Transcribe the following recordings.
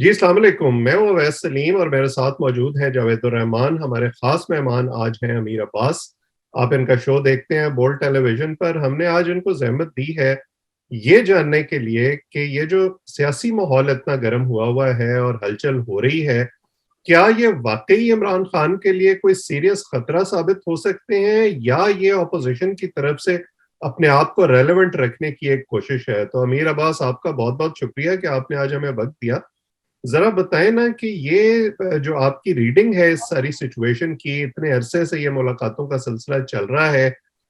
जी, अस्सलाम वालेकुम। मैं हूँ अवैस सलीम और मेरे साथ मौजूद हैं जावेद रहमान। हमारे ख़ास मेहमान आज हैं अमीर अब्बास। आप इनका शो देखते हैं बोल्ड टेलीविज़न पर। हमने आज इनको ज़हमत दी है, ये जानने के लिए कि ये जो सियासी माहौल इतना गर्म हुआ हुआ है और हलचल हो रही है, क्या ये वाक़ई इमरान खान के लिए कोई सीरियस खतरा साबित हो सकते हैं या ये ऑपोज़िशन की तरफ से अपने आप को रेलेवेंट रखने की एक कोशिश है? तो अमीर अब्बास, आपका बहुत-बहुत शुक्रिया कि आपने आज हमें वक़्त दिया। ज़रा बताएँ ना कि ये जो आपकी रीडिंग है इस सारी सिचुएशन की, इतने अरसे से ये मुलाकातों का सिलसिला चल रहा है,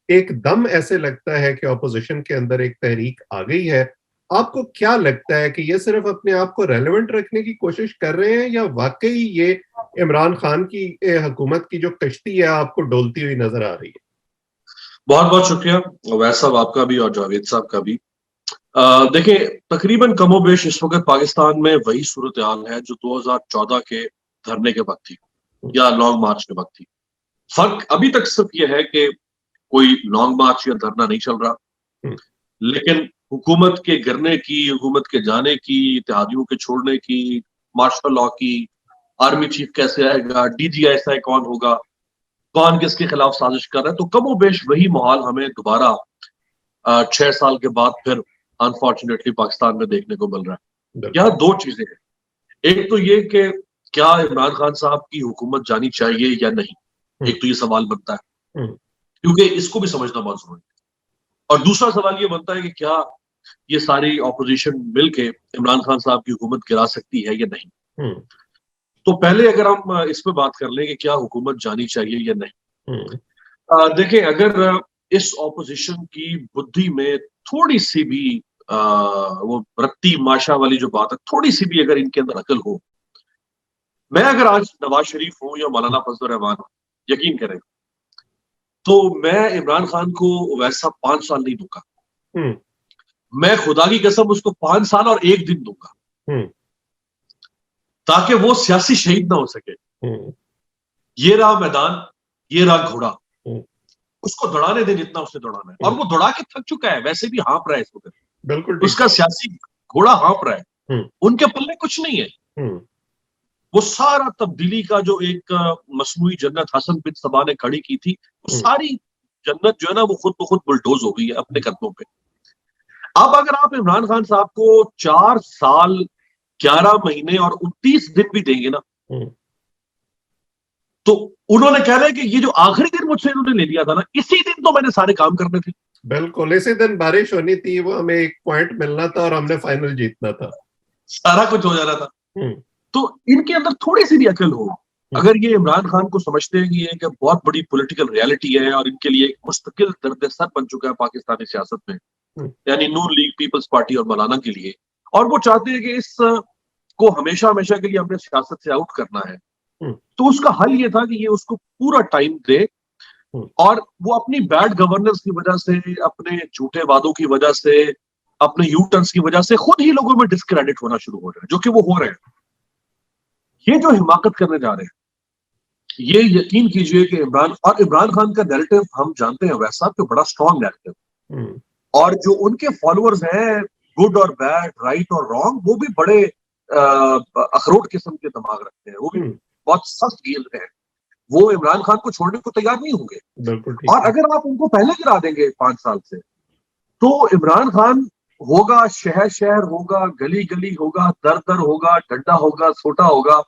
एकदम ऐसे लगता है कि ऑपोज़िशन के अंदर एक तहरीक आ गई है। आपको क्या लगता है कि ये सिर्फ़ अपने आप को रेलेवेंट रखने की कोशिश कर रहे हैं या वाक़ई ये इमरान खान की हुकूमत की जो कश्ती है आपको डोलती हुई नज़र आ रही है? बहुत बहुत शुक्रिया अवैस साहब आपका भी और जावेद साहब का भी। देखिए, तकरीबन कमोबेश इस वक्त पाकिस्तान में वही सूरत हाल है जो 2014 के धरने के वक्त थी हुँ, या लॉन्ग मार्च के वक्त थी। फर्क अभी तक सिर्फ ये है कि कोई लॉन्ग मार्च या धरना नहीं चल रहा, हुँ, लेकिन हुकूमत के गिरने की, हुकूमत के जाने की, इत्तेहादियों के छोड़ने की, मार्शल लॉ की, आर्मी चीफ कैसे आएगा, डीजीआईएसआई कौन होगा, कौन किसके खिलाफ साजिश कर रहा है, तो कमोबेश वही माहौल हमें दोबारा 6 साल के बाद फिर अनफॉर्चुनेटली पाकिस्तान में देखने को मिल रहा है। बिल्कुल। यहाँ दो चीजें हैं। एक तो ये कि क्या इमरान खान साहब की हुकूमत जानी चाहिए या नहीं, हुँ, एक तो ये सवाल बनता है, हुँ, क्योंकि इसको भी समझना बहुत जरूरी है। और दूसरा सवाल ये बनता है कि क्या ये सारी ऑपोजिशन मिलके इमरान खान साहब की हुकूमत गिरा सकती है या नहीं। हुँ, तो पहले अगर हम इस पे बात कर लें कि क्या हुकूमत जानी चाहिए या नहीं। हुँ, देखें, अगर इस ऑपोजिशन की बुद्धि में थोड़ी सी भी वो रत्ती माशा वाली जो बात है, थोड़ी सी भी अगर इनके अंदर अकल हो, मैं अगर आज नवाज शरीफ हूं या मौलाना फजल रहमान हूं, यकीन करें, तो मैं इमरान खान को वैसा 5 साल नहीं दूंगा। हुँ, मैं खुदा की कसम उसको 5 साल और एक दिन दूंगा, हुँ, ताकि वो सियासी शहीद ना हो सके। हुँ, ये रहा मैदान, ये रहा घोड़ा, हुँ, उसको दौड़ाने दे जितना उसने दौड़ाना है, और हुँ, वो दौड़ा के थक चुका है, वैसे भी हाँप रहा है इस वक्त। बिल्कुल ठीक उसका बात। सियासी घोड़ा हाँप रहा है, हुँ, उनके पल्ले कुछ नहीं है। हुँ, वो सारा तब्दीली का जो एक मसनूई जन्नत हसन बिन सबा ने खड़ी की थी, वो हुँ, सारी जन्नत जो है ना, वो खुद ब खुद बुलडोज हो गई है अपने कदमों पे। अब अगर आप इमरान खान साहब को 4 साल 11 महीने और 29 दिन भी देंगे ना, हुँ, तो उन्होंने कह रहे हैं कि ये जो आखिरी दिन मुझसे इन्होंने ले लिया था ना, इसी दिन तो मैंने सारे काम करने थे। बिल्कुल, इसी दिन बारिश होनी थी, वो हमें 1 पॉइंट मिलना था और हमने फाइनल जीतना था। सारा कुछ हो जाना था। हुँ, तो इनके अंदर थोड़ी सी भी अकल हो, हुँ, अगर ये इमरान खान को समझते हैं कि ये एक बहुत बड़ी पॉलिटिकल रियलिटी है और इनके लिए एक मुस्तकिल दर्द सर बन चुका है पाकिस्तानी सियासत में, हुँ, यानी नून लीग, पीपल्स पार्टी और मौलाना के लिए, और वो चाहते हैं कि इस को हमेशा हमेशा के लिए अपने सियासत से आउट करना है, हुँ, तो उसका हल ये था कि ये उसको पूरा टाइम दे, हुँ, और वो अपनी बैड गवर्नेंस की वजह से, अपने झूठे वादों की वजह से, अपने यू टर्न्स की वजह से खुद ही लोगों में डिस्क्रेडिट होना शुरू हो रहा है, जो कि वो हो रहे हैं। ये जो हिमाकत करने जा रहे हैं, ये यकीन कीजिए कि इमरान खान का नैरेटिव हम जानते हैं वैसा, तो बड़ा स्ट्रॉन्ग नैरेटिव, हुँ, और जो उनके फॉलोअर्स हैं, गुड और बैड, राइट और रॉन्ग, वो भी बड़े अखरोट किस्म के दिमाग रखते हैं, वो भी हुँ, बहुत सख्त गेंद हैं। वो इमरान खान को छोड़ने को तैयार नहीं होंगे। बिल्कुल ठीक और है। अगर आप उनको पहले गिरा देंगे 5 साल से, तो इमरान खान होगा, शहर शहर होगा, गली गली होगा, दर दर होगा, डंडा होगा, सोटा होगा,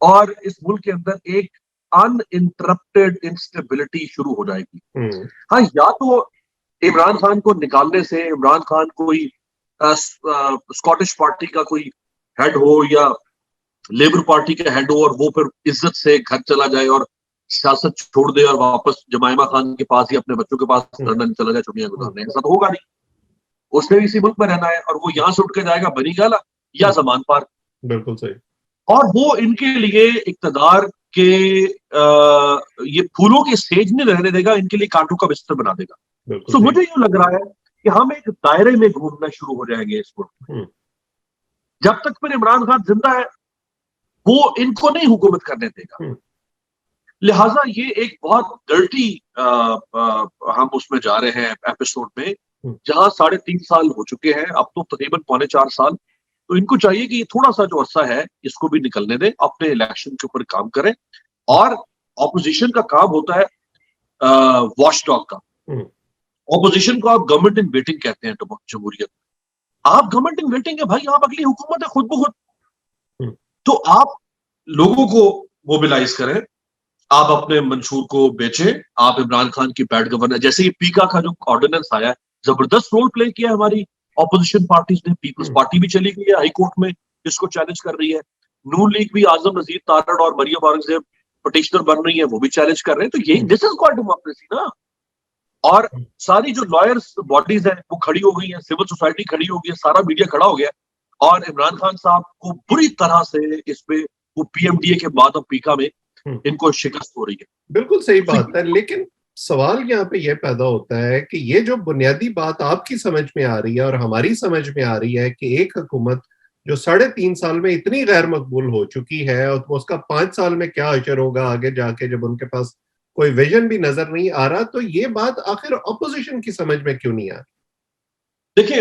और इस मुल्क के अंदर एक अनइंटरप्टेड इंस्टेबिलिटी शुरू हो जाएगी। हुँ, हाँ, या तो इमरान खान को निकालने से इमरान खान कोई स्कॉटिश पार्टी का कोई हेड हो या लेबर पार्टी का हेड हो, और वो फिर इज्जत से घर चला जाए और सियासत छोड़ दे और वापस जमाइमा खान के पास या अपने बच्चों के पास हुँ, लंदन चला जाए छुट्टियां हुँ, गुजारने। ऐसा तो होगा नहीं, उसने भी इसी मुल्क में रहना है, और वो यहां से उठ के जाएगा बनी गाला या हुँ, जमान पार्क। बिल्कुल सही। और वो इनके लिए इक्तदार के ये फूलों के स्टेज नहीं रहने देगा, इनके लिए कांटों का बिस्तर बना देगा। बिल्कुल सो ठीक। मुझे यूं लग रहा है कि हम एक दायरे में घूमना शुरू हो जाएंगे इस मुल्क में। हुँ, जब तक फिर इमरान खान जिंदा है, वो इनको नहीं हुकूमत करने देगा। हुँ, लिहाजा ये एक बहुत डर्टी हम उसमें जा रहे हैं एपिसोड में, हुँ, जहां 3.5 साल हो चुके हैं, अब तो तकरीबन 3.25 साल तो इनको चाहिए कि ये थोड़ा सा जो अरसा है इसको भी निकलने दें, अपने इलेक्शन के ऊपर काम करें। और ऑपोजिशन का काम होता है वॉचडॉग का। ऑपोजिशन को आप गवर्नमेंट इन वेटिंग कहते हैं जमहूरियत। आप गवर्नमेंट इन वेटिंग है भाई, आप अगली हुकूमत है खुद ब खुद। तो आप लोगों को मोबिलाइज करें, आप अपने मंशूर को बेचें, आप इमरान खान की बैड गवर्नर, जैसे ये पीका का जो ऑर्डिनेंस आया है, जबरदस्त रोल प्ले किया हमारी ऑपोजिशन पार्टीज ने। पीपल्स पार्टी भी चली गई है हाई कोर्ट में, इसको चैलेंज कर रही है। नून लीग भी आजम नजीर तारड़ और मरियम औरंगजेब पिटिशनर बन रही है, वो भी चैलेंज कर रहे हैं। तो यही दिस इज कॉल्ड डेमोक्रेसी ना। और सारी जो लॉयर्स बॉडीज हैं वो खड़ी हो गई हैं, सिविल सोसाइटी खड़ी हो गई है, सारा मीडिया खड़ा हो गया है। और इमरान खान साहब को बुरी तरह से इसमें वो पीएमडीए के बाद अब पीका में इनको शिकस्त हो रही है। बिल्कुल सही बात है, लेकिन सवाल यहाँ पे यह पैदा होता है कि ये जो बुनियादी बात आपकी समझ में आ रही है और हमारी समझ में आ रही है कि एक हुकूमत जो 3.5 साल में इतनी गैर मकबूल हो चुकी है, और उसका 5 साल में क्या असर होगा आगे जाके जब उनके पास कोई विजन भी नजर नहीं आ रहा, तो ये बात आखिर ऑपोजिशन की समझ में क्यों नहीं आ रही? देखिए,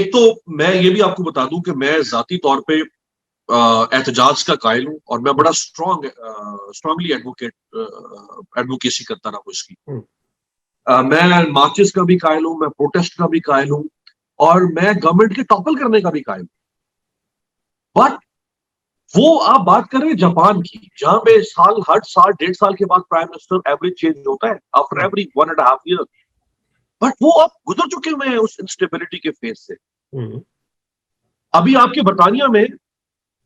एक तो मैं ये भी आपको बता दूं कि मैं जाती तौर पे एहतजाज का कायल हूं, और मैं बड़ा स्ट्रांगली एडवोकेसी करता रहा हूं इसकी। मैं मार्चेस का भी कायल हूं, मैं प्रोटेस्ट का भी कायल हूं, और मैं गवर्नमेंट के टॉपल करने का भी कायल हूं। बट वो आप बात कर रहे हैं जापान की, जहां पे हर साल 1.5 साल के बाद प्राइम मिनिस्टर एवरेज चेंज होता है, आफ्टर एवरी 1.5 ईयर। बट वो आप गुजर चुके हुए हैं उस इंस्टेबिलिटी के फेस से। अभी आपके बर्तानिया में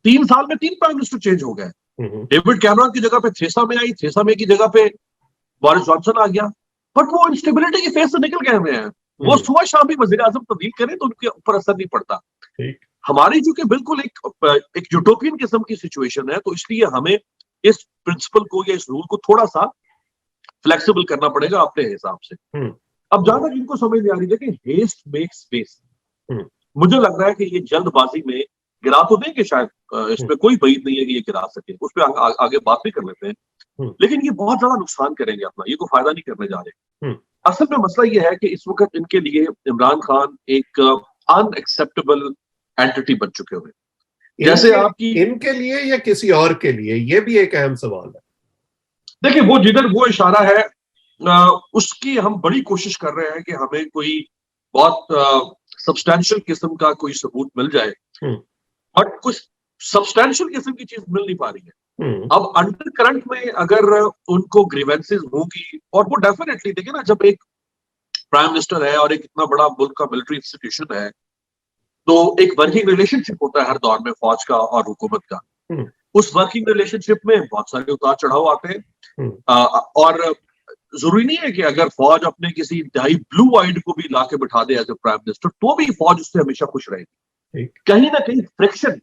3 साल में 3 प्राइम मिनिस्टर चेंज हो गए। डेविड कैमरन की जगह पे थेरेसा मे आई, थेरेसा मे की जगह पे बोरिस जॉनसन आ गया। बट वो इंस्टेबिलिटी के फेस से निकल गए हुए हैं। वो सुबह शाम भी वजीर आजम तब्दील करें तो उनके ऊपर असर नहीं पड़ता। हमारी चूंकि बिल्कुल एक यूटोपियन किस्म की सिचुएशन है, तो इसलिए हमें इस प्रिंसिपल को या इस रूल को थोड़ा सा फ्लेक्सिबल करना पड़ेगा अपने हिसाब से। अब जहां तक इनको समझ नहीं आ रही, देखिए, हेस्ट मेक्स वेस्ट। मुझे लग रहा है कि ये जल्दबाजी में गिरा तो देंगे शायद, इसमें कोई बईद नहीं है कि ये गिरा सके, उस पर आगे बात भी कर लेते हैं। लेकिन ये बहुत ज्यादा नुकसान करेंगे अपना, ये कोई फायदा नहीं करने जा रहे। असल में मसला ये है कि इस वक्त इनके लिए इमरान खान एक अनएक्सेप्टेबल एंटिटी बन चुके हुए। जैसे आपकी इनके लिए या किसी और के लिए, ये भी एक अहम सवाल है। देखिए, वो जिधर वो इशारा है उसकी हम बड़ी कोशिश कर रहे हैं कि हमें कोई बहुत सब्सटैंशियल किस्म का कोई सबूत मिल जाए, बट कुछ सब्सटैंशियल किस्म की चीज मिल नहीं पा रही है। अब अंडर करंट में अगर उनको ग्रीवेंसेस होगी, और वो डेफिनेटली, देखिए ना, जब एक प्राइम मिनिस्टर है और एक इतना बड़ा मुल्क का मिलिट्री इंस्टीट्यूशन है, तो एक वर्किंग रिलेशनशिप होता है हर दौर में फौज का और हुकूमत का। उस वर्किंग रिलेशनशिप में बहुत सारे उतार चढ़ाव आते हैं, और जरूरी नहीं है कि अगर फौज अपने किसी इंतहाई ब्लू आइड को भी लाके बिठा दे एज ए प्राइम मिनिस्टर, तो भी फौज उससे हमेशा खुश रहेगी। कहीं ना कहीं फ्रिक्शन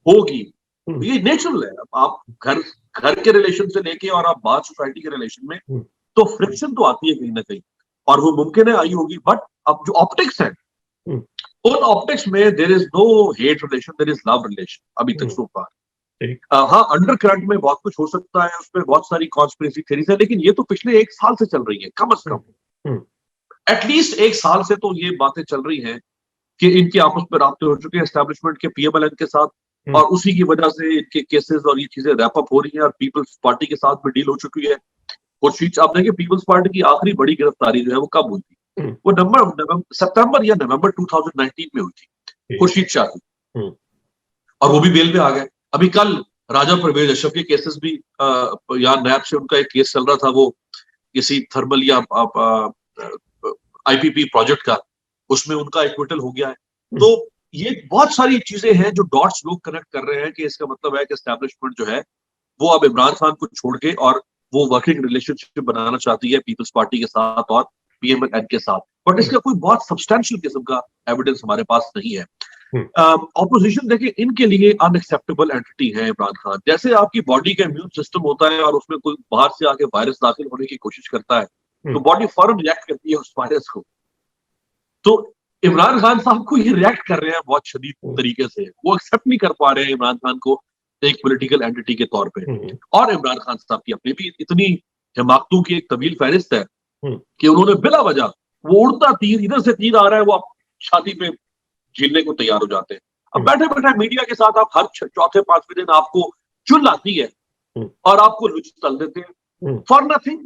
होगी, ये नेचुरल है। आप घर के रिलेशन से लेके और आप बाहर सोसाइटी के रिलेशन में, तो फ्रिक्शन तो आती है कहीं ना कहीं, और वो मुमकिन है आई होगी। बट अब जो ऑप्टिक्स है, उन ऑप्टिक्स में there is no hate relation, there is love relation अभी तक सो फार। हाँ, अंडर करंट में बहुत कुछ हो सकता है, उसमें बहुत सारी कॉन्स्पिरेसी थ्योरीज है, लेकिन ये तो पिछले 1 साल से चल रही है, कम से कम एटलीस्ट 1 साल से तो ये बातें चल रही हैं कि इनके आपस में राब्ते हो चुके हैं एस्टैब्लिशमेंट के, पीएमएलएन के साथ, और उसी की वजह से इनके केसेस और ये चीजें रैप अप हो रही हैं, और पीपल्स पार्टी के साथ भी डील हो चुकी है। खुर्शीद, आप देखिए, पीपल्स पार्टी की आखिरी बड़ी गिरफ्तारी जो है वो कब हुई थी? वो सितंबर या नवंबर 2019 में हुई थी, खुर्शीद शाह की, और वो भी बेल पे आ गए। अभी कल राजा परवेज अशरफ के केसेस भी, यहाँ नैब से उनका एक केस चल रहा था, वो किसी थर्मल या आईपीपी प्रोजेक्ट का, उसमें उनका एक्विटल हो गया है। तो ये बहुत सारी चीजें हैं जो डॉट्स लोग कनेक्ट कर रहे हैं कि इसका मतलब है कि एस्टैब्लिशमेंट जो है वो अब इमरान खान को छोड़ के और वो वर्किंग रिलेशनशिप बनाना चाहती है पीपल्स पार्टी के साथ और पीएमएलएन के साथ। बट इसका कोई बहुत सब्सटैंशियल किस्म का एविडेंस हमारे पास नहीं है। ऑपोजिशन देखिए, इनके लिए अनएक्सेप्टेबल एंटिटी है इमरान खान। जैसे आपकी बॉडी का इम्यून सिस्टम होता है और उसमें कोई बाहर से आके वायरस दाखिल होने की कोशिश करता है, तो बॉडी फौरन रिएक्ट करती है उस वायरस को। तो इमरान खान साहब को ये रिएक्ट कर रहे हैं बहुत शदीद तरीके से, वो एक्सेप्ट नहीं कर पा रहे हैं इमरान खान को एक पॉलिटिकल एंटिटी के तौर पे। और इमरान खान साहब की अपनी भी इतनी हिमाकतों की एक तवील फहरिस्त है कि उन्होंने बिला वजह वो उड़ता तीर, इधर से तीर आ रहा है, वो छाती पे झीलने को तैयार हो जाते हैं। अब बैठे बैठे मीडिया के साथ आप हर चौथे पांचवें दिन आपको चुल आती है और आपको लुच तल देते हैं फॉर नथिंग।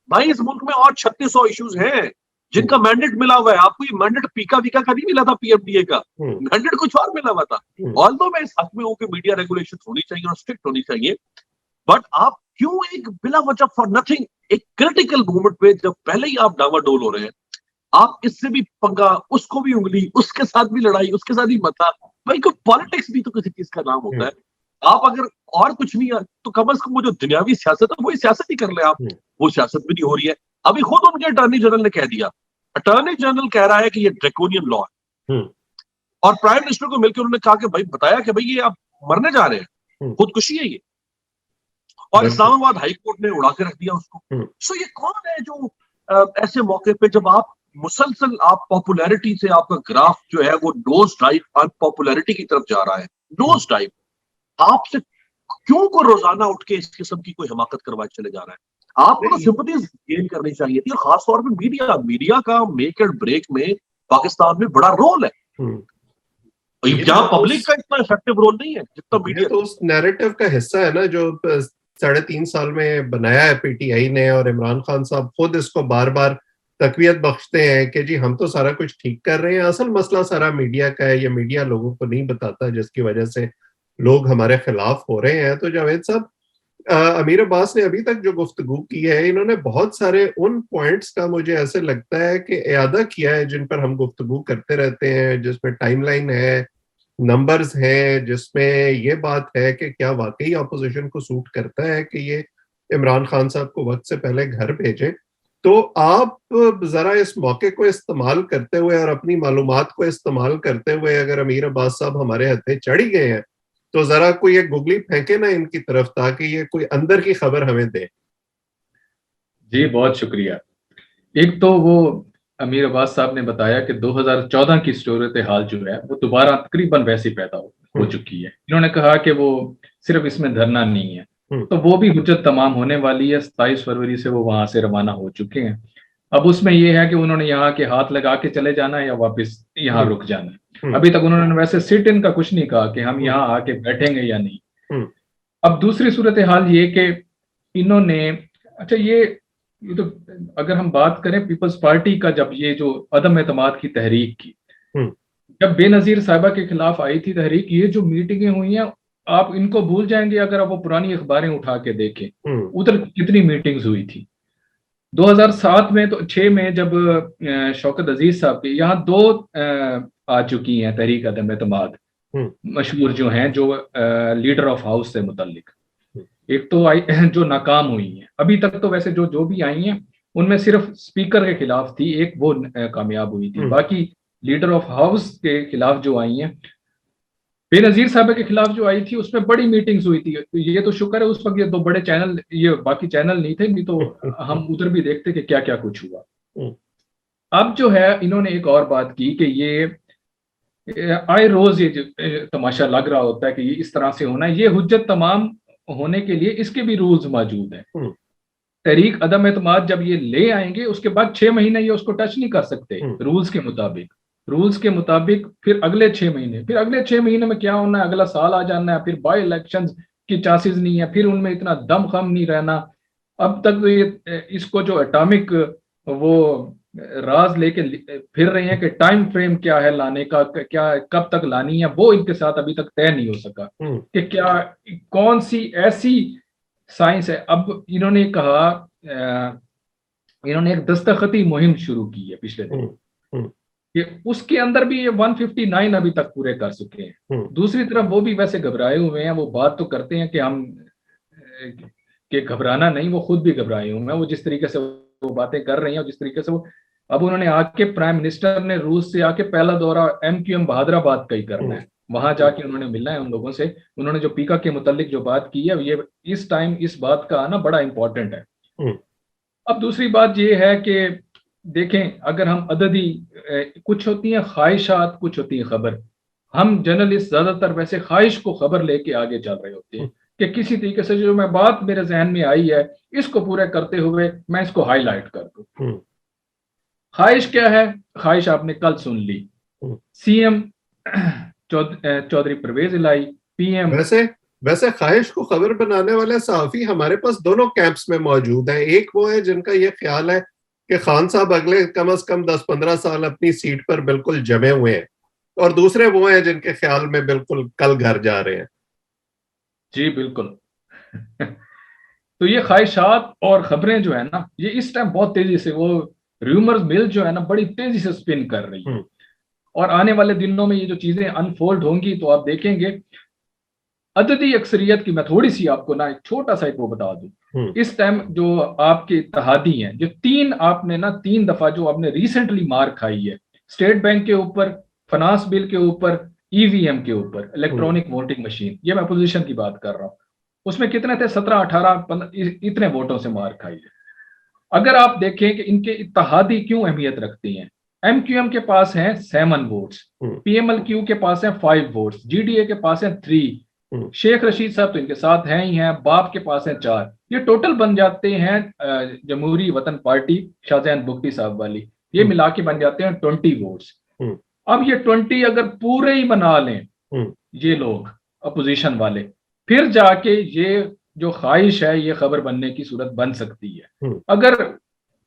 भाई इस मुल्क में और 3600 इश्यूज हैं जिनका मैंडेट मिला हुआ है। आपको ये मैंडेट पीका वीका का नहीं मिला था, पीएमडीए का मैंडेट कुछ और मिला हुआ था। ऑल्दो मैं इस हक में हूं कि मीडिया रेगुलेशन होनी चाहिए और स्ट्रिक्ट होनी चाहिए, बट आप क्यों एक बिला वजह फॉर नथिंग एक क्रिटिकल मोमेंट पे जब पहले ही आप डावाडोल हो रहे हैं, आप इससे भी पंगा, उसको भी उंगली, उसके साथ भी लड़ाई, उसके साथ भी मता। भाई कोई पॉलिटिक्स भी तो किसी चीज का नाम होता है। आप अगर और कुछ नहीं तो कम से कम वो जो दुनियावी सियासत है वही सियासत ही कर ले आप। वो सियासत भी नहीं हो रही है। अभी खुद उनके अटॉर्नी जनरल ने कह दिया, अटॉर्नी जनरल कह रहा है कि ये ड्रैकोनियन लॉ है, और प्राइम मिनिस्टर को मिलकर उन्होंने कहा कि भाई बताया कि भाई ये आप मरने जा रहे हैं, खुदकुशी है ये, और इस्लामाबाद हाई कोर्ट ने उड़ा के रख दिया उसको। सो ये कौन है जो ऐसे मौके पे जब आप मुसलसल आप पॉपुलैरिटी से आपका ग्राफ जो है वो नोज डाइव और पॉपुलैरिटी की तरफ जा रहा है, नोज डाइव, आपसे क्यों को रोजाना उठ के इस किस्म की कोई हिमाकत करवाए चले जा रहा है? आपको तो सिंपैथीज गेन करनी चाहिए थी, और खासतौर पे मीडिया का मेक एंड ब्रेक में पाकिस्तान में बड़ा रोल है। यहाँ पब्लिक का इतना इफेक्टिव रोल नहीं है जितना मीडिया। तो उस नैरेटिव का हिस्सा है ना जो 3.5 साल में बनाया है पीटीआई ने, और इमरान खान साहब खुद इसको बार बार तकवीयत बख्शते हैं कि जी हम तो सारा कुछ ठीक कर रहे हैं, असल मसला सारा मीडिया का है, ये मीडिया लोगों को नहीं बताता जिसकी वजह से लोग हमारे खिलाफ हो रहे हैं। तो जावेद साहब, अमीर अब्बास ने अभी तक जो गुफ्तगू की है, इन्होंने बहुत सारे उन पॉइंट्स का मुझे ऐसे लगता है कि इयादा किया है जिन पर हम गुफ्तगू करते रहते हैं, जिसमें टाइमलाइन है, नंबर्स हैं, जिसमें ये बात है कि क्या वाकई अपोजिशन को सूट करता है कि ये इमरान खान साहब को वक्त से पहले घर भेजें। तो आप जरा इस मौके को इस्तेमाल करते हुए और अपनी मालूमात को इस्तेमाल करते हुए, अगर अमीर अब्बास साहब हमारे हथे चढ़ ही गए हैं, तो जरा कोई एक गुगली फेंके ना इनकी तरफ, ताकि ये कोई अंदर की खबर हमें दे। जी बहुत शुक्रिया। एक तो वो अमीर अब्बास साहब ने बताया कि 2014 की सूरत हाल जो है वो दोबारा तकरीबन वैसी पैदा हो चुकी है। इन्होंने कहा कि वो सिर्फ इसमें धरना नहीं है, तो वो भी हुज्जत तमाम होने वाली है। 27 फरवरी से वो वहां से रवाना हो चुके हैं। अब उसमें ये है कि उन्होंने यहाँ के हाथ लगा के चले जाना है या वापस यहाँ रुक जाना है। अभी तक उन्होंने वैसे सिट इन का कुछ नहीं कहा कि हम यहाँ आके बैठेंगे या नहीं। अब दूसरी सूरत हाल ये कि इन्होंने, अच्छा ये तो अगर हम बात करें पीपल्स पार्टी का, जब ये जो अदम एतमाद की तहरीक की, जब बेनजीर साहिबा के खिलाफ आई थी तहरीक, ये जो मीटिंगें हुई हैं आप इनको भूल जाएंगे अगर आप वो पुरानी अखबारें उठा के देखें उधर कितनी मीटिंग्स हुई थी। 2007 में तो 6 में जब शौकत अजीज साहब के यहाँ 2 आ चुकी हैं तहरीक अदम एतमाद मशहूर जो हैं, जो लीडर ऑफ हाउस से मुतल्लिक। एक तो आई जो नाकाम हुई हैं, अभी तक तो वैसे जो भी आई हैं उनमें सिर्फ स्पीकर के खिलाफ थी, एक वो कामयाब हुई थी। बाकी लीडर ऑफ हाउस के खिलाफ जो आई हैं, बेनजीर साहब के खिलाफ जो आई थी उसमें बड़ी मीटिंग्स हुई थी। ये तो शुक्र है उस वक्त ये 2 बड़े चैनल, ये बाकी चैनल नहीं थे, नहीं तो हम उधर भी देखते कि क्या क्या कुछ हुआ। अब जो है इन्होंने एक और बात की कि ये आए रोज ये तमाशा लग रहा होता है कि ये इस तरह से होना है। ये हुज्जत तमाम होने के लिए इसके भी रूल्स मौजूद हैं। तहरीक अदम एतमाद जब ये ले आएंगे उसके बाद 6 महीने ये उसको टच नहीं कर सकते रूल्स के मुताबिक। फिर अगले 6 महीने, फिर अगले 6 महीने में क्या होना है, अगला साल आ जाना है, फिर बाई इलेक्शन की चांसेस नहीं है, फिर उनमें इतना दम खम नहीं रहना। अब तक तो ये इसको जो एटॉमिक वो राज लेके फिर रहे हैं कि टाइम फ्रेम क्या है लाने का, क्या कब तक लानी है, वो इनके साथ अभी तक तय नहीं हो सका कि क्या कौन सी ऐसी साइंस है। अब इन्होंने कहा, इन्होंने एक दस्तखती मुहिम शुरू की है पिछले दिन कि उसके अंदर भी ये 159 अभी तक पूरे कर चुके हैं। दूसरी तरफ वो भी वैसे घबराए हुए हैं, वो बात तो करते हैं कि हम कि घबराना नहीं, वो खुद भी घबराए हुए हैं। वो जिस तरीके से वो बातें कर रही हैं और जिस तरीके से वो, अब उन्होंने आके प्राइम मिनिस्टर ने रूस से आके पहला दौरा MQM बहादराबाद का ही करना है, वहां जाके उन्होंने मिलना है उन लोगों से। उन्होंने जो पीका के मुतालिक जो बात की है, ये इस टाइम इस बात का आना बड़ा इंपॉर्टेंट है। अब दूसरी बात ये है कि देखें, अगर हम अददी, कुछ होती हैं ख्वाहिशात, कुछ होती है खबर। हम जर्नलिस्ट ज्यादातर वैसे ख्वाहिश को खबर लेके आगे चल रहे होते हैं कि किसी तरीके से जो मैं बात मेरे जहन में आई है इसको पूरा करते हुए मैं इसको हाईलाइट कर दूं। ख्वाहिश क्या है? ख्वाहिश आपने कल सुन ली, CM चौधरी परवेज इलाही, पीएम। वैसे ख्वाहिश को खबर बनाने वाले सहाफी हमारे पास दोनों कैंप्स में मौजूद हैं। एक वो है जिनका ये ख्याल है कि खान साहब अगले कम से कम 10-15 साल अपनी सीट पर बिल्कुल जमे हुए हैं, और दूसरे वो हैं जिनके ख्याल में बिल्कुल कल घर जा रहे हैं। जी बिल्कुल। तो ये ख्वाहिशात और खबरें जो है ना, ये इस टाइम बहुत तेजी से, वो रूमर्स मिल जो है ना, बड़ी तेजी से स्पिन कर रही है। और आने वाले दिनों में ये जो चीजें अनफोल्ड होंगी तो आप देखेंगे। अददी अक्सरियत की मैं थोड़ी सी आपको ना एक छोटा सा एक वो बता दूं। इस टाइम जो आपके इत्तेहादी हैं, जो तीन दफा जो आपने रिसेंटली मार खाई है, स्टेट बैंक के ऊपर, फाइनेंस बिल के ऊपर, ईवीएम के ऊपर, इलेक्ट्रॉनिक वोटिंग मशीन, ये मैं अपोजिशन की बात कर रहा हूं, उसमें कितने थे? 17, 18, इतने वोटों से मार खाई है। अगर आप देखें कि इनके इत्तेहादी क्यों अहमियत रखती हैं, एमक्यूएम के पास हैं 7 वोट्स, पीएमएलक्यू के पास हैं 5 वोट्स, जीडीए के पास हैं 3, शेख रशीद साहब तो इनके साथ हैं ही हैं, बाप के पास हैं 4। ये टोटल बन जाते हैं जमहूरी वतन पार्टी शाहजहान बुख्ती साहब वाली, ये मिला के बन जाते हैं 20 वोट्स। अब ये 20 अगर पूरे ही बना लें ये लोग अपोजिशन वाले, फिर जाके ये जो ख्वाहिश है ये खबर बनने की सूरत बन सकती है। अगर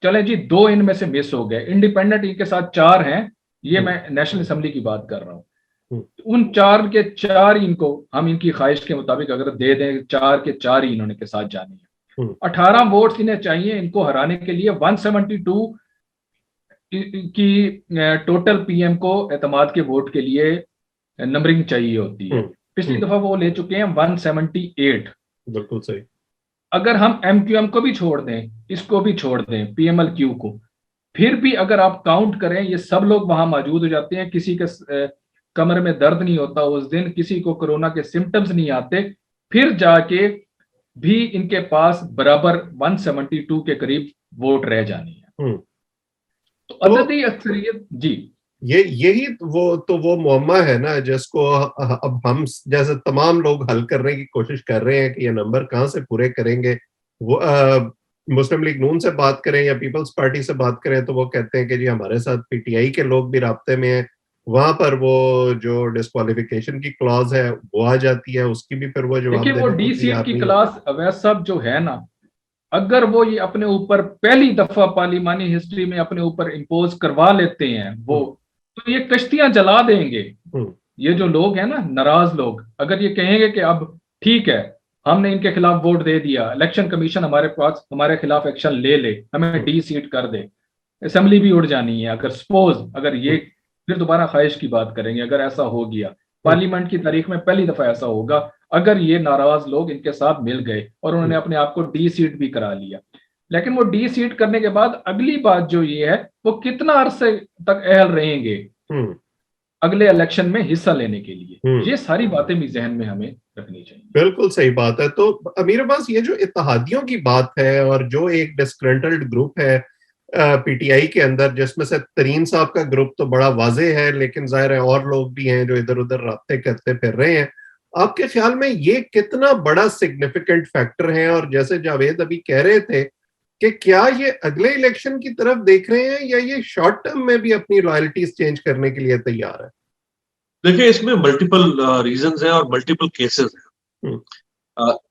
चले जी 2 इनमें से मिस हो गए, इंडिपेंडेंट इनके साथ 4 हैं, ये मैं नेशनल असेंबली की बात कर रहा हूं, उन 4 के 4 इनको हम इनकी ख्वाहिश के मुताबिक अगर दे दें, 4 के 4 ही इन्होंने के साथ जाने हैं। 18 वोट्स इन्हें चाहिए इनको हराने के लिए। 172 की टोटल पीएम को एतमाद के वोट के लिए नंबरिंग चाहिए होती है। पिछली दफा वो ले चुके हैं 178। बिल्कुल सही। अगर हम एमक्यूएम को भी छोड़ दें, इसको भी छोड़ दें, पीएमएलक्यू को, फिर भी अगर आप काउंट करें, ये सब लोग वहां मौजूद हो जाते हैं। किसी के कमर में दर्द नहीं होता उस दिन, किसी को कोरोना के सिम्टम्स नहीं आते, फिर जाके भी इनके पास बराबर 172 के करीब वोट रह जानी है। तो अददी अक्सरियत जी, यही वो मुअम्मा है ना, जिसको अब हम जैसे तमाम लोग हल करने की कोशिश कर रहे हैं कि ये नंबर कहां से पूरे करेंगे। वो मुस्लिम लीग नून से बात करें या पीपल्स पार्टी से बात करें तो वो कहते हैं कि जी हमारे साथ पीटीआई के लोग भी राब्ते में हैं, वहां पर वो जो डिस्क्वालिफिकेशन की क्लॉज है वो आ जाती है, उसकी भी फिर वो जवाब। देखिए वो डी सीट की क्लास अवैध साहब जो है ना, अगर वो ये अपने ऊपर पहली दफा पार्लिमानी हिस्ट्री में अपने ऊपर इम्पोज करवा लेते हैं वो, तो ये कश्तियां जला देंगे। ये जो लोग हैं ना, नाराज लोग, अगर ये कहेंगे कि अब ठीक है हमने इनके खिलाफ वोट दे दिया, इलेक्शन कमीशन हमारे पास हमारे खिलाफ एक्शन ले ले, हमें डी सीट कर दे, असेंबली भी उड़ जानी है। अगर सपोज अगर ये फिर दोबारा ख्वाहिश की बात करेंगे, अगर ऐसा हो गया, पार्लियामेंट की तारीख में पहली दफा ऐसा होगा, अगर ये नाराज लोग इनके साथ मिल गए और उन्होंने अपने आप को डी सीट भी करा लिया, लेकिन वो डी सीट करने के बाद अगली बात जो ये है, वो कितना अरसे तक अहल रहेंगे अगले इलेक्शन में हिस्सा लेने के लिए, ये सारी बातें भी जहन में हमें रखनी चाहिए। बिल्कुल सही बात है। तो अमीर अब्बास, ये जो इत्तेहादियों की बात है और जो एक डिस्ग्रंटल्ड ग्रुप है पीटीआई के अंदर, जिसमें से तरीन साहब का ग्रुप तो बड़ा वाजे है, लेकिन जाहिर है और लोग भी हैं जो इधर उधर राब्ते करते फिर रहे हैं, आपके ख्याल में ये कितना बड़ा सिग्निफिकेंट फैक्टर है? और जैसे जावेद अभी कह रहे थे कि क्या ये अगले इलेक्शन की तरफ देख रहे हैं या ये शॉर्ट टर्म में भी अपनी लॉयल्टीज चेंज करने के लिए तैयार है? देखिए, इसमें मल्टीपल रीजंस हैं और मल्टीपल केसेस हैं।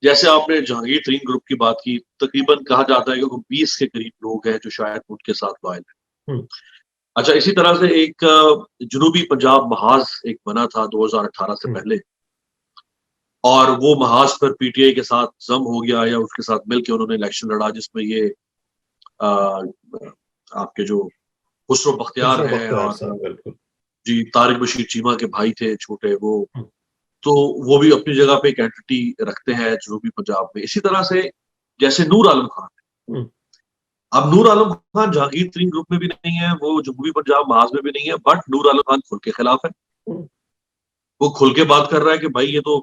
जैसे आपने जहांगीर तरीन ग्रुप की बात की, तकरीबन कहा जाता है कि 20 के करीब लोग हैं जो शायद उनके साथ लॉयल हैं। अच्छा, इसी तरह से एक जनूबी पंजाब महाज एक बना था 2018 से पहले, और वो महाज पर पीटीआई के साथ जम हो गया या उसके साथ मिलकर उन्होंने इलेक्शन लड़ा, जिसमें ये आपके जो खुसरो बख्तियार हैं और जी तारिक बशीर चीमा के भाई थे छोटे, वो तो वो भी अपनी जगह पे एक एंटिटी रखते हैं जनूबी पंजाब में। इसी तरह से जैसे नूर आलम खान, अब नूर आलम खान जहांगीर तरीन ग्रुप में भी नहीं है, वो जनूबी पंजाब महाज में भी नहीं है, बट नूर आलम खान खुल के खिलाफ है। वो खुल के बात कर रहा है कि भाई ये तो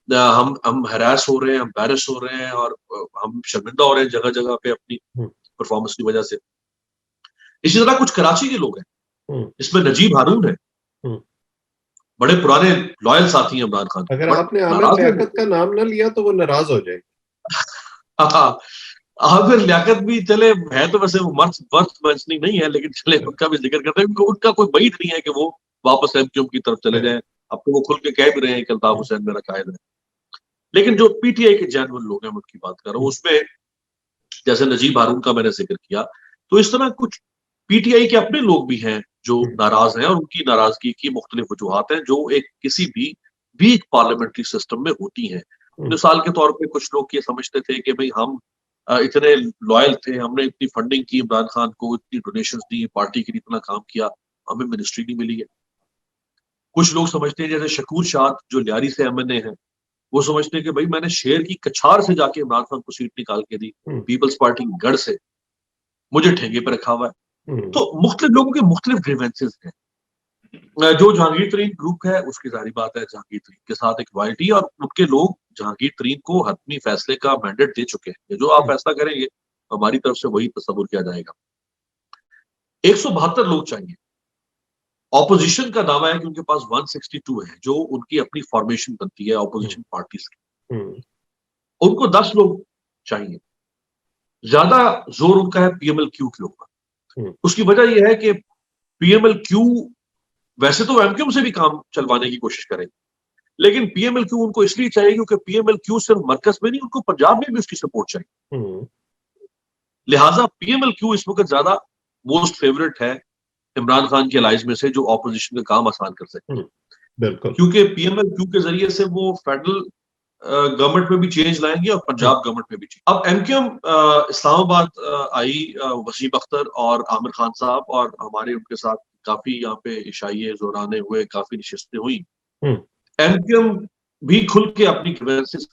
हम हैरास हो रहे हैं, हम बैरस हो रहे हैं और हम शर्मिंदा हो रहे हैं जगह जगह पे अपनी परफॉर्मेंस की वजह से। इसी तरह कुछ कराची के लोग हैं, इसमें नजीब हारून है, बड़े पुराने लॉयल साथी हैं इमरान खान। अगर आपने आमिर लियाकत का नाम ना लिया तो वो नाराज हो जाएगा। आमिर लियाकत भी चले है तो वैसे वर्थ मेंशनिंग नहीं है, लेकिन चले उनका भी जिक्र करते हैं, उनका कोई बईद नहीं है कि वो वापस एमक्यूएम की तरफ चले जाएं अब तो वो खुल के कह भी रहे हैं कि अल्ताफ हुसैन मेरा कायद है। लेकिन जो पीटीआई के जेन्युइन लोग हैं, मैं उनकी बात कर रहा हूँ, उसमें जैसे नजीब हारून का मैंने जिक्र किया, तो इस तरह कुछ पीटीआई के अपने लोग भी हैं जो नाराज हैं, और उनकी नाराजगी की मुख्तलिफ वजूहात हैं जो एक किसी भी वीक पार्लियामेंट्री सिस्टम में होती हैं। मिसाल के तौर पे कुछ लोग ये समझते थे कि भाई हम इतने लॉयल थे, हमने इतनी फंडिंग की इमरान खान को, इतनी डोनेशंस दी, पार्टी के लिए इतना काम किया, हमें मिनिस्ट्री नहीं मिली है। कुछ लोग समझते हैं, जैसे शकूर शाद जो लियारी से एमएनए हैं, वो समझते हैं कि भाई मैंने शेर की कछार से जाके इमरान खान को सीट निकाल के दी, पीपल्स पार्टी की गढ़ से मुझे ठेंगे पे रखा हुआ है। तो मुख्तलिफ लोगों के मुख्तलिफ ग्रीवेंसेस हैं। जो जहांगीर तरीन ग्रुप है, उसकी जारी बात है जहांगीर तरीन के साथ एक लॉयल्टी, और उनके लोग जहांगीर तरीन को हतमी फैसले का मैंडेट दे चुके हैं। जो आप फैसला करेंगे हमारी तरफ से वही तस्वुर किया जाएगा। 172 लोग चाहिए। ऑपोजिशन का दावा है कि उनके पास 162 है, जो उनकी अपनी फॉर्मेशन बनती है ऑपोजिशन पार्टीज की। उनको 10 लोग चाहिए। ज्यादा जोर उनका है पीएमएल-क्यू के ऊपर। उसकी वजह यह है कि पीएमएल-क्यू वैसे तो एमक्यूएम से भी काम चलवाने की कोशिश करेंगे, लेकिन पीएमएल-क्यू उनको इसलिए चाहिए क्योंकि पीएमएल-क्यू सिर्फ मरकज में नहीं, उनको पंजाब में भी उसकी सपोर्ट चाहिए। लिहाजा पीएमएल-क्यू इस वक्त ज्यादा मोस्ट फेवरेट है इमरान खान के अलाइज में से, जो ऑपोजिशन का काम आसान कर सकते हैं। बिल्कुल, क्योंकि पीएमएल-क्यू के जरिए से वो फेडरल गवर्नमेंट में भी चेंज लाएंगे और पंजाब गवर्नमेंट में भी चेंज। अब एमक्यूएम इस्लामाबाद आई, वसीम अख्तर और आमिर खान साहब, और हमारे उनके साथ काफी यहाँ पे इशाइये जोराने हुए, काफी नशिस्तें हुई। एमक्यूएम भी खुल के अपनी ग्रीवेंसेस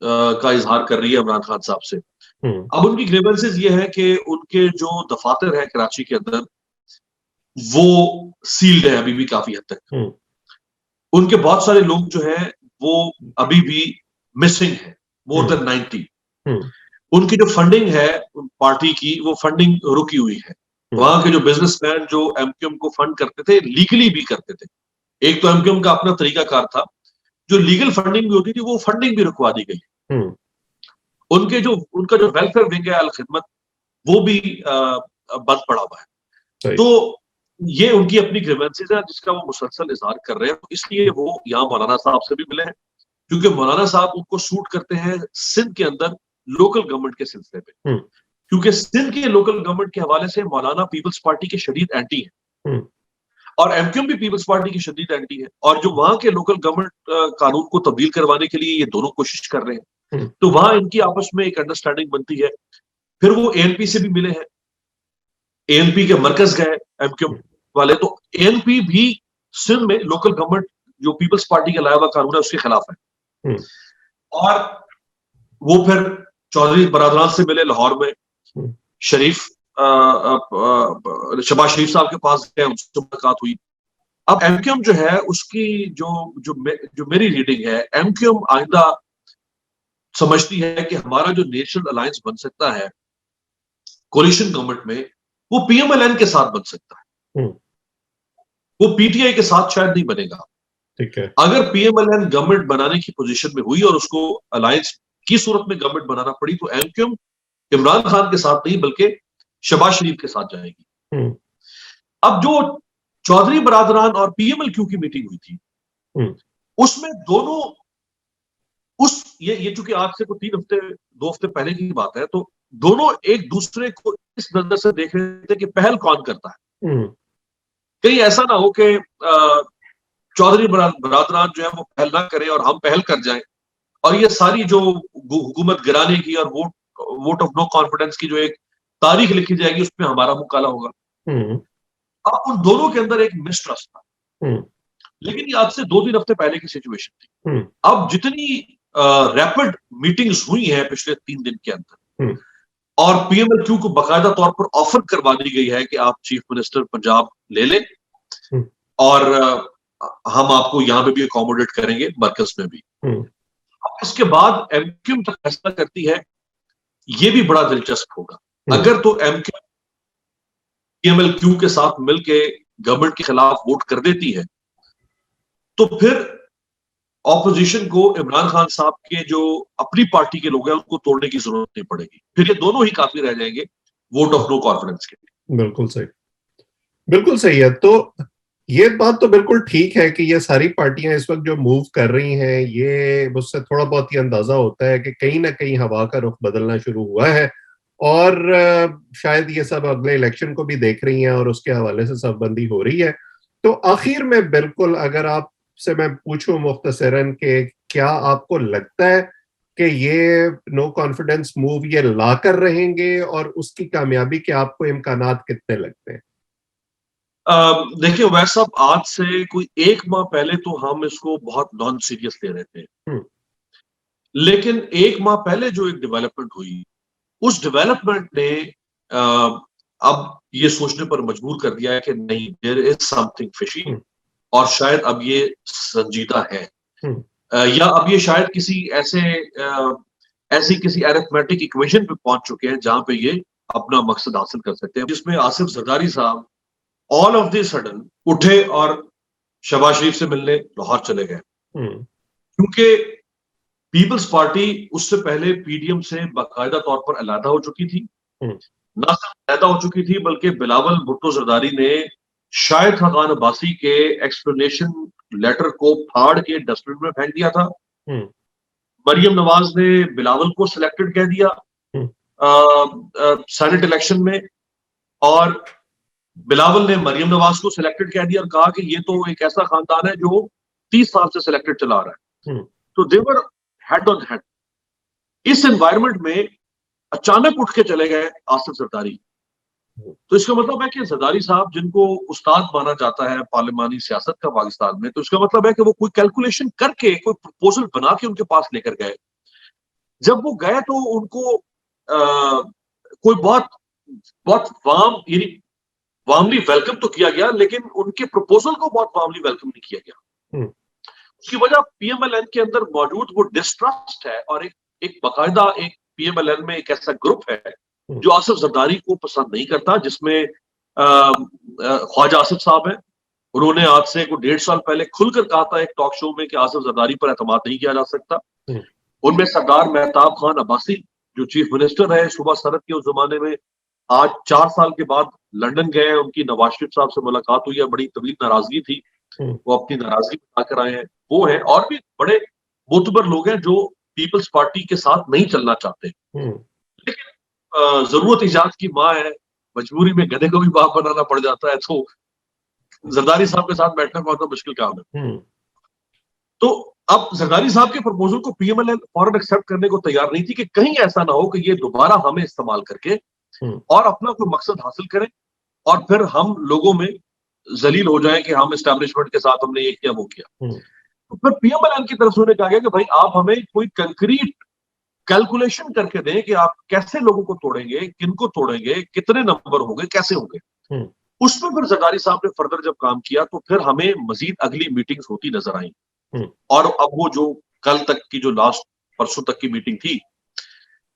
का इजहार कर रही है इमरान खान साहब से। अब उनकी ग्रीवेंसेस ये है कि उनके जो दफातर है कराची के अंदर, वो सील्ड है अभी भी काफी हद तक। उनके बहुत सारे लोग जो हैं वो अभी भी मिसिंग है, मोर देन 90। उनकी जो फंडिंग है पार्टी की, वो फंडिंग रुकी हुई है। वहां के जो बिजनेसमैन जो एमक्यूएम को फंड करते थे, लीगली भी करते थे। एक तो एमक्यूएम का अपना तरीकाकार था, जो लीगल फंडिंग भी होती थी वो फंडिंग भी रुकवा दी गई। उनका जो वेलफेयर विंग है अल खिदमत, वो भी बंद पड़ा हुआ है। तो ये उनकी अपनी ग्रीवेंसेस है जिसका वो मुसलसल इजहार कर रहे हैं। इसलिए वो यहाँ मौलाना साहब से भी मिले हैं, क्योंकि मौलाना साहब उनको सूट करते हैं सिंध के अंदर लोकल गवर्नमेंट के सिलसिले पे। क्योंकि सिंध के लोकल गवर्नमेंट के हवाले से मौलाना पीपल्स पार्टी के शदीद एंटी है, और एमक्यूएम भी पीपल्स पार्टी की शदीद एंटी है। और जो वहां के लोकल गवर्नमेंट कानून को तब्दील करवाने के लिए ये दोनों कोशिश कर रहे हैं, तो वहां इनकी आपस में एक अंडरस्टैंडिंग बनती है। फिर वो एएनपी से भी मिले हैं, एएनपी के मरकज गए एमक्यूएम वाले, तो एएनपी भी सिंध में लोकल गवर्नमेंट जो पीपल्स पार्टी का लाया हुआ कानून है उसके खिलाफ है। और वो फिर चौधरी बरादरान से मिले लाहौर में, शरीफ शहबाज शरीफ साहब के पास गए, उनसे मुलाकात हुई। अब एमक्यूएम जो है उसकी जो मेरी रीडिंग है, एमक्यूएम आइंदा समझती है कि हमारा जो नेशनल अलायंस बन सकता है कोलिशन गवर्नमेंट में, वो पीएमएलएन के साथ बन सकता है, वो पीटीआई के साथ शायद नहीं बनेगा। ठीक है। अगर पीएमएलएन गवर्नमेंट बनाने की पोजीशन में हुई और उसको अलायंस की सूरत में गवर्नमेंट बनाना पड़ी, तो एमक्यूएम इमरान खान के साथ नहीं बल्कि शहबाज शरीफ के साथ जाएगी। अब जो चौधरी बरादरान और पीएमएल-क्यू की मीटिंग हुई थी, उसमें दोनों ये चूंकि आज से 2 हफ्ते पहले की बात है, तो दोनों एक दूसरे को इस नजर से देख रहे थे कि पहल कौन करता है। कहीं ऐसा ना हो कि चौधरी बरादरान जो है वो पहल ना करे और हम पहल कर जाएं, और ये सारी जो हुकूमत गिराने की और वोट ऑफ नो कॉन्फिडेंस की जो एक तारीख लिखी जाएगी, उसमें हमारा मुंह काला होगा। अब उन दोनों के अंदर एक मिसट्रस्ट था, लेकिन ये आज से 2-3 हफ्ते पहले की सिचुएशन थी। अब जितनी रैपिड मीटिंग्स हुई हैं पिछले 3 दिन के अंदर, और पीएमएल-क्यू को बाकायदा तौर पर ऑफर करवा दी गई है कि आप चीफ मिनिस्टर पंजाब ले लें और हम आपको यहां पे भी अकोमोडेट करेंगे, मरकज में भी। अब इसके बाद एमक्यूएम तक फैसला करती है, ये भी बड़ा दिलचस्प होगा। अगर तो एमक्यूएम पीएमएल-क्यू के साथ मिलके गवर्नमेंट के खिलाफ वोट कर देती है, तो फिर ऑपोजिशन को इमरान खान साहब के जो अपनी पार्टी के लोग हैं उनको तोड़ने की जरूरत नहीं पड़ेगी। फिर ये दोनों ही काफी रह जाएंगे वोट ऑफ नो कॉन्फिडेंस के लिए। बिल्कुल सही है। तो ये बात तो बिल्कुल ठीक है कि ये सारी पार्टियां इस वक्त जो मूव कर रही हैं, ये मुझसे थोड़ा बहुत ही अंदाजा होता है कि कहीं ना कहीं हवा का रुख बदलना शुरू हुआ है। और शायद ये सब अगले इलेक्शन को भी देख रही हैं और उसके हवाले से सबबंदी हो रही है। तो आखिर में बिल्कुल अगर आपसे मैं पूछूं मुख्तसरन के, क्या आपको लगता है कि ये नो कॉन्फिडेंस मूव ये ला कर रहेंगे, और उसकी कामयाबी के आपको इम्कानात कितने लगते हैं? देखिए वैसा आज से कोई 1 माह पहले तो हम इसको बहुत नॉन सीरियस ले रहे थे, लेकिन 1 माह पहले जो एक डेवलपमेंट हुई, उस डेवलपमेंट ने अब ये सोचने पर मजबूर कर दिया है कि नहीं, देयर इज समथिंग फिशी, और शायद अब ये संजीदा है, या अब ये शायद किसी ऐसी किसी अरिथमेटिक इक्वेशन पे पहुंच चुके हैं जहां पे ये अपना मकसद हासिल कर सकते हैं, जिसमें आसिफ जरदारी साहब ऑल ऑफ द सडन उठे और शहबाज शरीफ से मिलने लाहौर चले गए, क्योंकि पीपल्स पार्टी उससे पहले पीडीएम से बाकायदा तौर पर अलहदा हो चुकी थी। ना सिर्फ अलहदा हो चुकी थी, बल्कि बिलावल भुट्टो जरदारी ने शाहिद खान अब्बासी के एक्सप्लेनेशन लेटर को फाड़ के डस्टबिन में फेंक दिया था। मरियम नवाज ने बिलावल को सिलेक्टेड कह दिया सेनेट इलेक्शन में, और बिलावल ने मरियम नवाज को सिलेक्टेड कह दिया और कहा कि ये तो एक ऐसा खानदान है जो 30 साल से सिलेक्टेड चला रहा है। तो देवर हेड ऑन हेड। इस एनवायरनमेंट में अचानक उठ के चले गए आसिफ जरदारी। तो इसका मतलब है कि जरदारी साहब, जिनको उस्ताद माना जाता है पार्लिमानी सियासत का पाकिस्तान में, तो इसका मतलब है कि वो कोई कैलकुलेशन करके कोई प्रपोजल बना के उनके पास लेकर गए। जब वो गए तो उनको कोई बहुत बहुत वार्मली वेलकम तो किया गया, लेकिन उनके प्रपोजल को बहुत वार्मली वेलकम नहीं किया गया। उसकी वजह पीएमएलएन के अंदर मौजूद वो डिस्ट्रस्ट है, और एक बाकायदा एक पीएमएलएन में एक ऐसा ग्रुप है जो आसिफ जरदारी को पसंद नहीं करता, जिसमें ख्वाजा आसिफ साहब हैं। उन्होंने आज से 1.5 साल पहले खुलकर कहा था एक टॉक शो में कि आसिफ जरदारी पर एतमाद नहीं किया जा सकता। उनमें सरदार मेहताब खान अब्बासी, जो चीफ मिनिस्टर है सूबा सरहद के उस जमाने में, आज 4 साल के बाद लंदन गए, उनकी नवाज शरीफ साहब से मुलाकात हुई है, बड़ी तवील नाराजगी थी, वो अपनी नाराजगी बताकर आए हैं। वो है, और भी बड़े मोतबर लोग हैं जो पीपल्स पार्टी के साथ नहीं चलना चाहते, लेकिन जरूरत इजाद की माँ है, मजबूरी में गधे को भी बाप बनाना पड़ जाता है। तो जरदारी साहब के साथ बैठना बहुत मुश्किल काम है। तो अब जरदारी साहब के प्रपोजल को पीएमएलएन फौरन एक्सेप्ट करने को तैयार नहीं थी कि कहीं ऐसा ना हो कि ये दोबारा हमें इस्तेमाल करके और अपना कोई मकसद हासिल करें, और फिर हम लोगों में जलील हो जाए कि हम एस्टैब्लिशमेंट के साथ हमने ये किया वो किया। तो फिर पीएमएलएन की तरफ से उन्हें कहा गया कि भाई आप हमें कोई कंक्रीट कैलकुलेशन करके दें कि आप कैसे लोगों को तोड़ेंगे, किनको तोड़ेंगे, कितने नंबर होंगे, कैसे होंगे। उसमें फिर जरदारी साहब ने फर्दर जब काम किया तो फिर हमें मजीद अगली मीटिंग्स होती नजर आई, और अब वो जो कल तक की, जो लास्ट परसों तक की मीटिंग थी,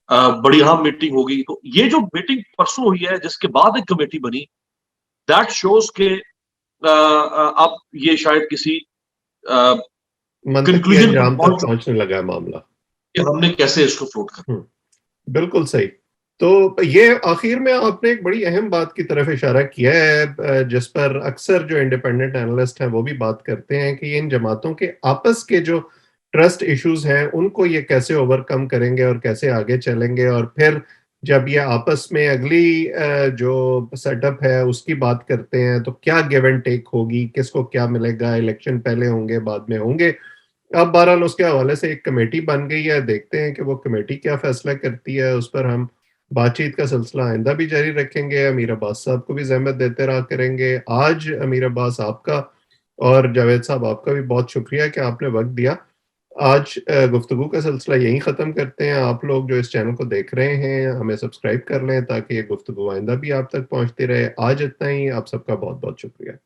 बड़ी अहम मीटिंग होगी। तो ये जो मीटिंग परसों हुई है, जिसके बाद एक कमेटी बनी, दैट शोज के अब ये शायद किसी कंक्लूजन पर पहुंचने लगा है मामला कि हमने कैसे इसको फ्लोट कर। बिल्कुल सही। तो ये आखिर में आपने एक बड़ी अहम बात की तरफ इशारा किया है, जिस पर अक्सर जो इंडिपेंडेंट एनालिस्ट हैं वो भी बात करते हैं कि इन जमातों के आपस के जो ट्रस्ट इश्यूज हैं उनको ये कैसे ओवरकम करेंगे और कैसे आगे चलेंगे, और फिर जब ये आपस में अगली जो सेटअप है उसकी बात करते हैं तो क्या गिव एंड टेक होगी, किसको क्या मिलेगा, इलेक्शन पहले होंगे बाद में होंगे। अब बहरहाल उसके हवाले से एक कमेटी बन गई है, देखते हैं कि वो कमेटी क्या फैसला करती है। उस पर हम बातचीत का सिलसिला आइंदा भी जारी रखेंगे। अमीर अब्बास साहब को भी ज़हमत देते रहा करेंगे। आज अमीर अब्बास आपका और जावेद साहब आपका भी बहुत शुक्रिया कि आपने वक्त दिया। आज गुफ्तगू का सिलसिला यहीं ख़त्म करते हैं। आप लोग जो इस चैनल को देख रहे हैं हमें सब्सक्राइब कर लें ताकि ये गुफ्तगू आइंदा भी आप तक पहुंचती रहे। आज इतना ही, आप सबका बहुत बहुत शुक्रिया।